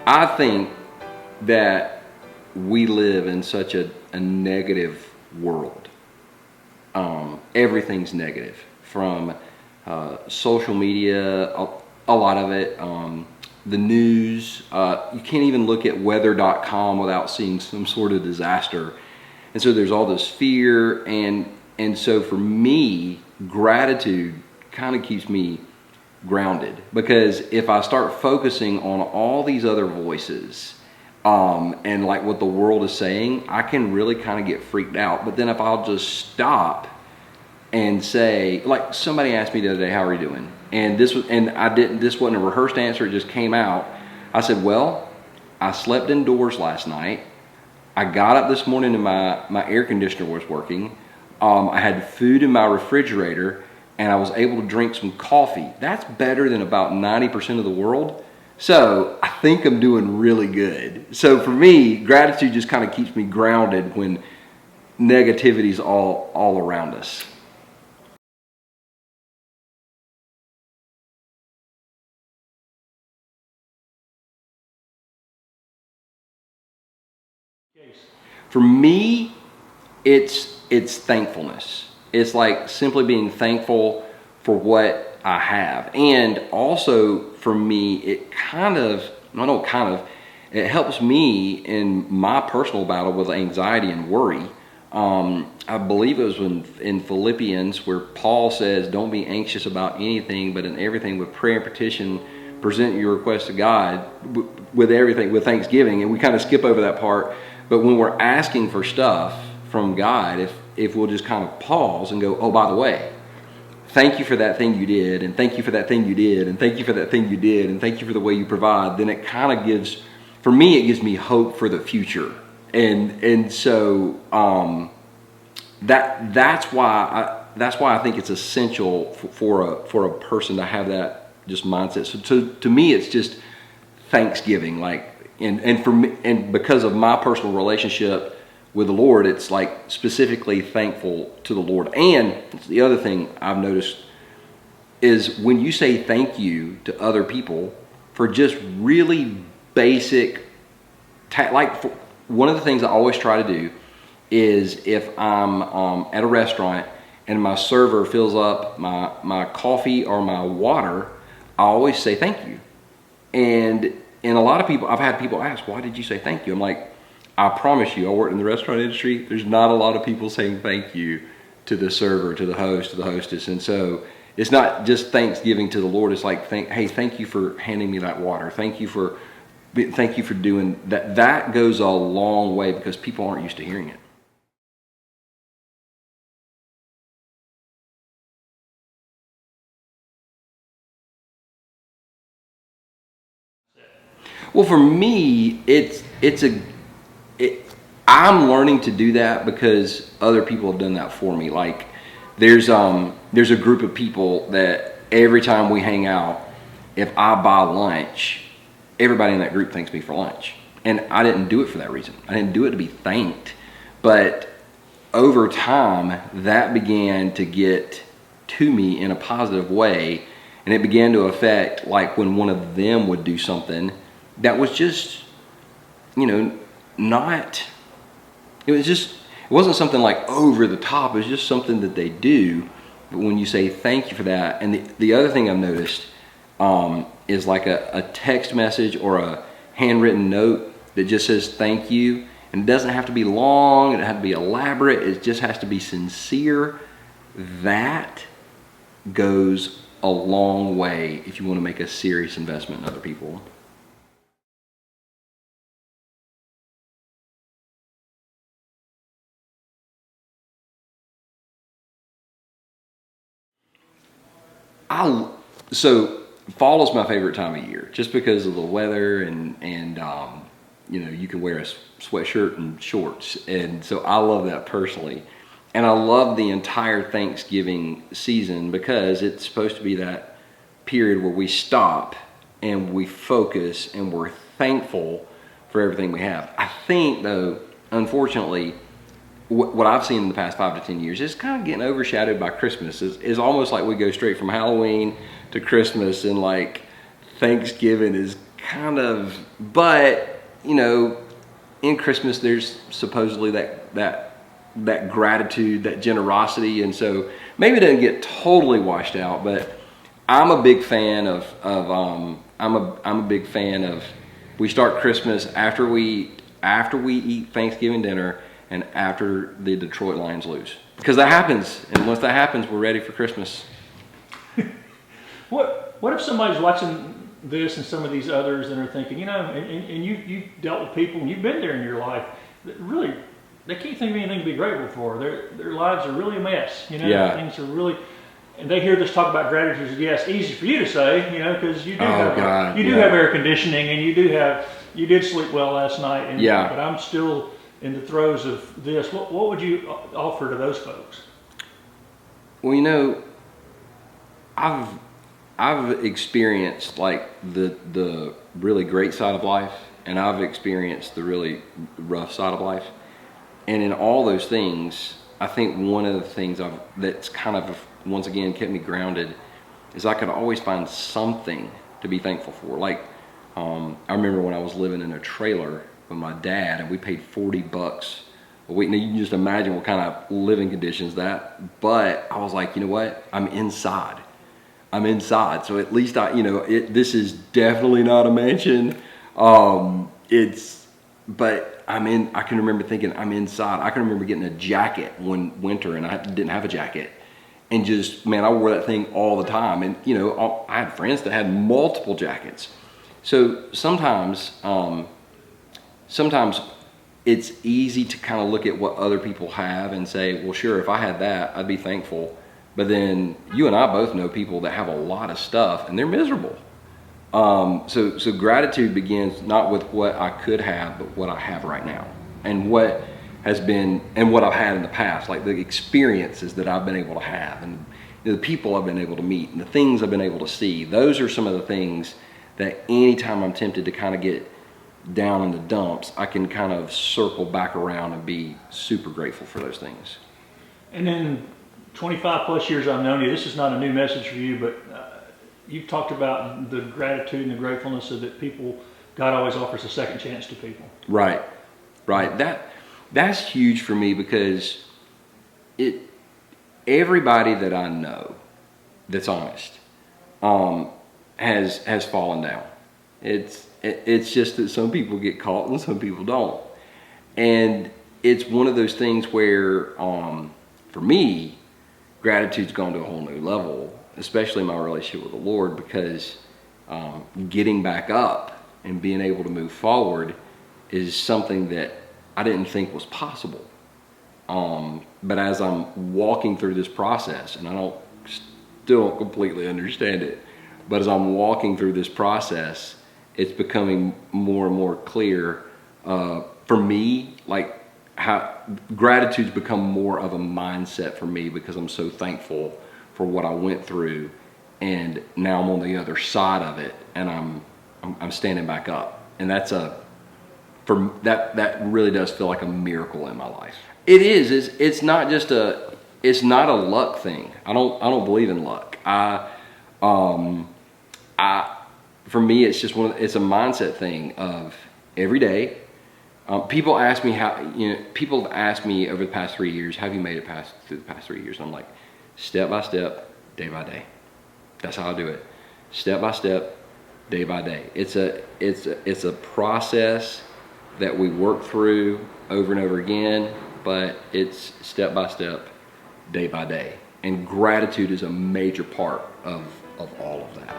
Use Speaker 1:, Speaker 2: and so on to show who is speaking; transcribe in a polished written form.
Speaker 1: I think that we live in such a negative world. Everything's negative, from social media, a lot of it, the news. You can't even look at weather.com without seeing some sort of disaster. And so there's all this fear, and so for me, gratitude kind of keeps me grounded, because if I start focusing on all these other voices and like what the world is saying, I can really kind of get freaked out. But then if I'll just stop and say, like somebody asked me the other day, how are you doing? And this wasn't a rehearsed answer, it just came out. I said, well, I slept indoors last night. I got up this morning and my air conditioner was working. I had food in my refrigerator, and I was able to drink some coffee. That's better than about 90% of the world. So I think I'm doing really good. So for me, gratitude just kind of keeps me grounded when negativity's all around us. For me, it's thankfulness. It's like simply being thankful for what I have. And also for me, it helps me in my personal battle with anxiety and worry. I believe it was in Philippians where Paul says, don't be anxious about anything, but in everything with prayer and petition, present your request to God with everything, with thanksgiving. And we kind of skip over that part. But when we're asking for stuff from God, if we'll just kind of pause and go, oh, by the way, thank you for that thing you did, and thank you for that thing you did, and thank you for that thing you did, and thank you for the way you provide, then it kind of gives, for me, it gives me hope for the future. And so that's why I think it's essential for a person to have that just mindset. So to me, it's just thanksgiving, like, and for me, and because of my personal relationship with the Lord, it's like specifically thankful to the Lord. And the other thing I've noticed is when you say thank you to other people for just really basic, one of the things I always try to do is if I'm at a restaurant and my server fills up my coffee or my water, I always say thank you. And a lot of people, I've had people ask, why did you say thank you? I'm like, I promise you, I work in the restaurant industry, there's not a lot of people saying thank you to the server, to the host, to the hostess. And so it's not just thanksgiving to the Lord. It's like, hey, thank you for handing me that water. Thank you for doing that. That goes a long way because people aren't used to hearing it. Well, for me, I'm learning to do that because other people have done that for me. Like there's a group of people that every time we hang out, if I buy lunch, everybody in that group thanks me for lunch. And I didn't do it for that reason. I didn't do it to be thanked. But over time, that began to get to me in a positive way. And it began to affect, like when one of them would do something that was just, it wasn't something like over the top. It was just something that they do. But when you say thank you for that, and the other thing I've noticed is like a text message or a handwritten note that just says thank you. And it doesn't have to be long, it doesn't have to be elaborate, it just has to be sincere. That goes a long way if you want to make a serious investment in other people. So fall is my favorite time of year, just because of the weather and you can wear a sweatshirt and shorts, and so I love that personally. And I love the entire Thanksgiving season because it's supposed to be that period where we stop and we focus and we're thankful for everything we have. I think though, unfortunately, what I've seen in the past 5 to 10 years is kind of getting overshadowed by Christmas. It's almost like we go straight from Halloween to Christmas, and like Thanksgiving is kind of, but you know, in Christmas there's supposedly that gratitude, that generosity, and so maybe it doesn't get totally washed out. But I'm a big fan of I'm a big fan of, we start Christmas after we eat Thanksgiving dinner and after the Detroit Lions lose, because that happens, and once that happens, we're ready for Christmas.
Speaker 2: What if somebody's watching this and some of these others and are thinking, you know, and you dealt with people and you've been there in your life that really, they can't think of anything to be grateful for. Their lives are really a mess, you know.
Speaker 1: Yeah.
Speaker 2: Things are really, and they hear this talk about gratitude. Yes, easy for you to say, you know, because you do have air conditioning and you did sleep well last night. And,
Speaker 1: yeah.
Speaker 2: But I'm still in the throes of this. What would you offer to those folks?
Speaker 1: Well, you know, I've experienced like the really great side of life, and I've experienced the really rough side of life. And in all those things, I think one of the things that's kind of once again kept me grounded is I could always find something to be thankful for. Like I remember when I was living in a trailer with my dad, and we paid $40 a week. Now you can just imagine what kind of living conditions that. But I was like, you know what? I'm inside. So at least this is definitely not a mansion. But I can remember thinking I'm inside. I can remember getting a jacket one winter, and I didn't have a jacket. And just, man, I wore that thing all the time. And, you know, I had friends that had multiple jackets. So sometimes it's easy to kind of look at what other people have and say, well, sure, if I had that, I'd be thankful. But then you and I both know people that have a lot of stuff and they're miserable. So gratitude begins not with what I could have, but what I have right now, and what has been, and what I've had in the past, like the experiences that I've been able to have, and the people I've been able to meet, and the things I've been able to see. Those are some of the things that anytime I'm tempted to kind of get down in the dumps, I can kind of circle back around and be super grateful for those things.
Speaker 2: And then 25 plus years I've known you, this is not a new message for you, but you've talked about the gratitude and the gratefulness of that people, God always offers a second chance to people. Right.
Speaker 1: That's huge for me, because everybody that I know that's honest has fallen down. It's just that some people get caught and some people don't. And it's one of those things where, for me, gratitude's gone to a whole new level, especially my relationship with the Lord, because getting back up and being able to move forward is something that I didn't think was possible. But as I'm walking through this process, and I still don't completely understand it, but as I'm walking through this process, it's becoming more and more clear for me, like how gratitude's become more of a mindset for me, because I'm so thankful for what I went through, and now I'm on the other side of it, and I'm standing back up, and that really does feel like a miracle in my life. It is. It's not just it's not a luck thing. I don't believe in luck. For me, it's just it's a mindset thing of every day. People ask me people have asked me over the past 3 years, have you made it through the past 3 years? And I'm like, step by step, day by day. That's how I do it. Step by step, day by day. It's a process that we work through over and over again, but it's step by step, day by day. And gratitude is a major part of all of that.